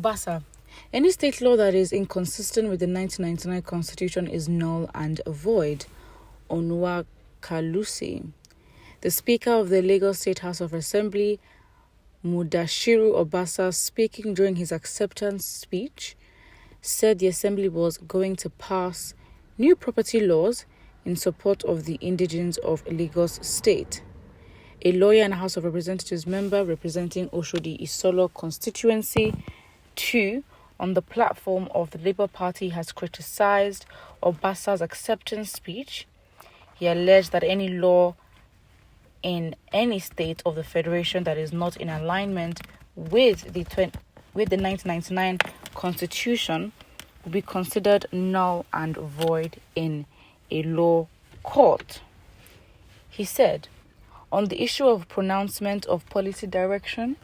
Obasa. Any state law that is inconsistent with the 1999 Constitution is null and void. Onua Kalusi. The Speaker of the Lagos State House of Assembly, Mudashiru Obasa, speaking during his acceptance speech, said the Assembly was going to pass new property laws in support of the indigents of Lagos State. A lawyer and House of Representatives member representing Oshodi Isolo constituency 2 on the platform of the Labour Party has criticized Obasa's acceptance speech. He alleged that any law in any state of the Federation that is not in alignment with the 1999 Constitution will be considered null and void in a law court. He said, on the issue of pronouncement of policy direction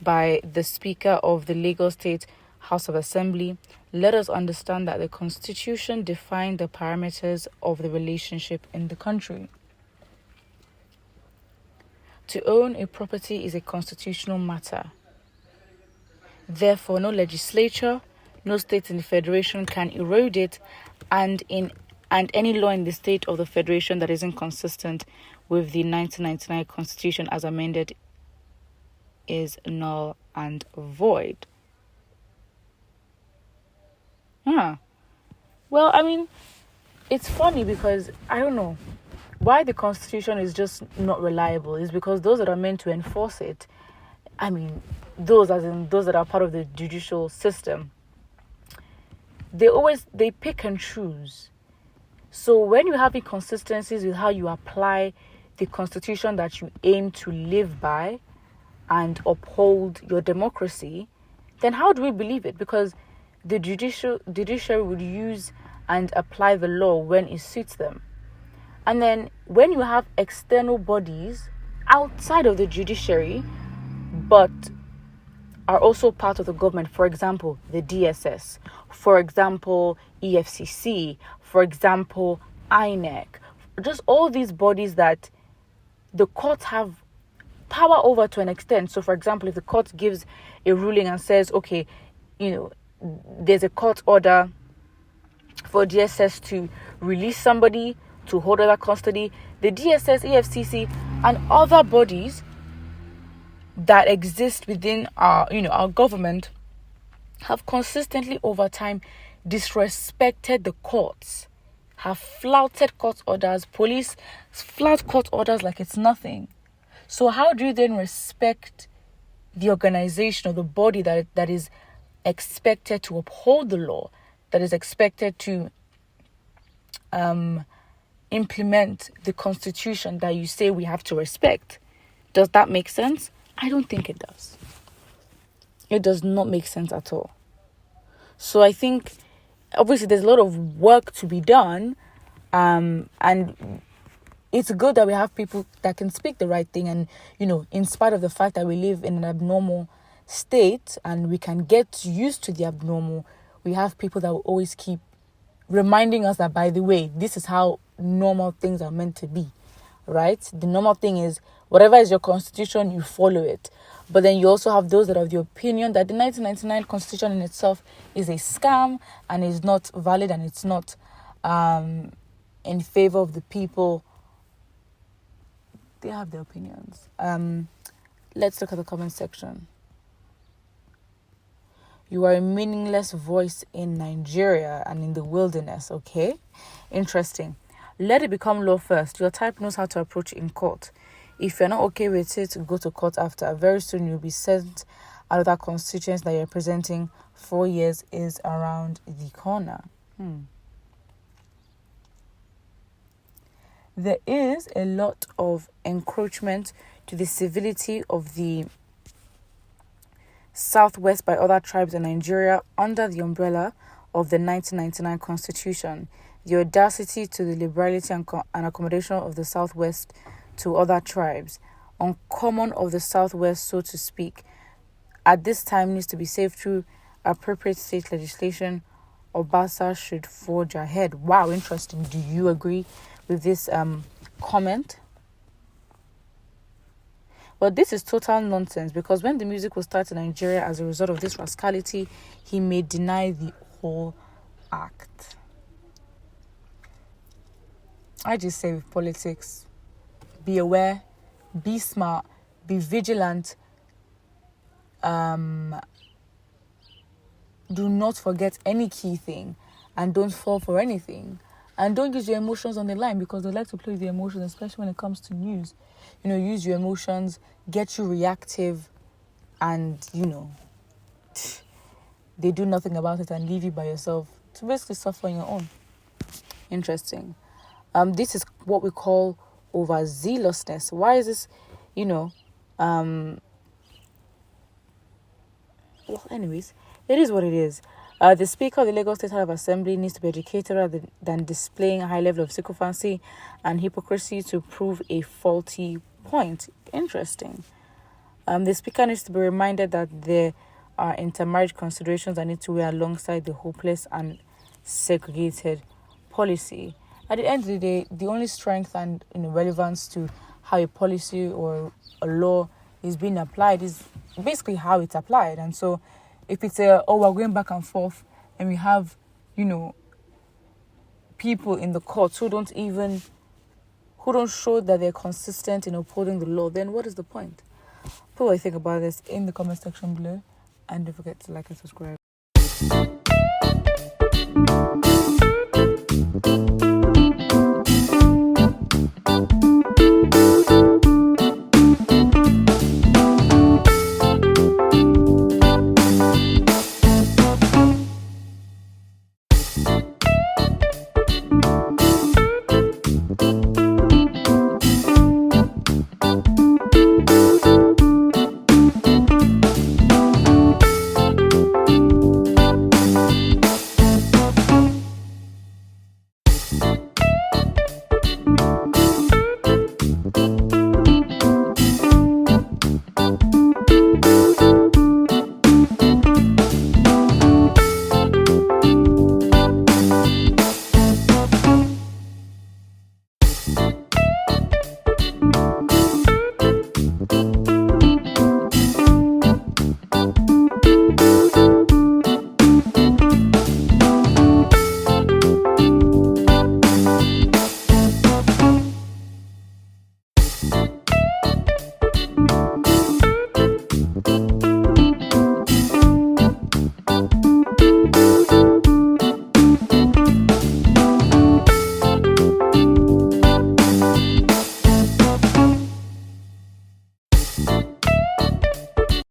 by the Speaker of the Lagos State House of Assembly, let us understand that the Constitution defined the parameters of the relationship in the country. To own a property is a constitutional matter. Therefore, no legislature, no state in the Federation can erode it, and any law in the state of the Federation that is inconsistent with the 1999 Constitution as amended is null and void. Well, I mean, it's funny because I don't know why the Constitution is just not reliable. Is because those that are meant to enforce it, I mean, those that are part of the judicial system, they pick and choose. So when you have inconsistencies with how you apply the Constitution that you aim to live by and uphold your democracy, then how do we believe it? Because the judiciary would use and apply the law when it suits them. And then when you have external bodies outside of the judiciary but are also part of the government, for example, the DSS, for example, EFCC, for example, INEC, just all these bodies that the courts have power over to an extent. So, for example, if the court gives a ruling and says, okay, there's a court order for DSS to release somebody, to hold under custody, the DSS, EFCC, and other bodies that exist within our government have consistently over time disrespected the courts, have flouted court orders. Police flout court orders like it's nothing. So how do you then respect the organization or the body that is expected to uphold the law, that is expected to implement the Constitution that you say we have to respect? Does that make sense? I don't think it does. It does not make sense at all. So I think, obviously, there's a lot of work to be done, and it's good that we have people that can speak the right thing, and, in spite of the fact that we live in an abnormal state and we can get used to the abnormal, we have people that will always keep reminding us that, by the way, this is how normal things are meant to be, right? The normal thing is whatever is your constitution, you follow it. But then you also have those that have the opinion that the 1999 Constitution in itself is a scam and is not valid and it's not in favor of the people. They have their opinions. Let's look at the comment section. You are a meaningless voice in Nigeria and in the wilderness, okay? Interesting. Let it become law first. Your type knows how to approach in court. If you're not okay with it, go to court after. Very soon you'll be sent out of that constituency that you're representing. 4 years is around the corner. There is a lot of encroachment to the civility of the Southwest by other tribes in Nigeria under the umbrella of the 1999 Constitution. The audacity to the liberality and accommodation of the Southwest to other tribes, uncommon of the Southwest, so to speak, at this time needs to be saved through appropriate state legislation. Obasa should forge ahead. Wow, interesting. Do you agree with this comment? But this is total nonsense, because when the music was started in Nigeria as a result of this rascality, he may deny the whole act. I just say with politics, be aware, be smart, be vigilant. Do not forget any key thing, and don't fall for anything. And don't use your emotions on the line, because they like to play with your emotions, especially when it comes to news. Use your emotions, get you reactive, and, they do nothing about it and leave you by yourself to basically suffer on your own. Interesting. This is what we call overzealousness. Why is this, well, anyways, it is what it is. The Speaker of the Lagos State House of Assembly needs to be educated rather than displaying a high level of sycophancy and hypocrisy to prove a faulty point. Interesting. The Speaker needs to be reminded that there are intermarriage considerations that need to weigh alongside the hopeless and segregated policy. At the end of the day, the only strength and relevance to how a policy or a law is being applied is basically how it's applied. And so if it's we're going back and forth, and we have, people in the courts who don't show that they're consistent in upholding the law, then what is the point? Put what you think about this in the comment section below, and don't forget to like and subscribe.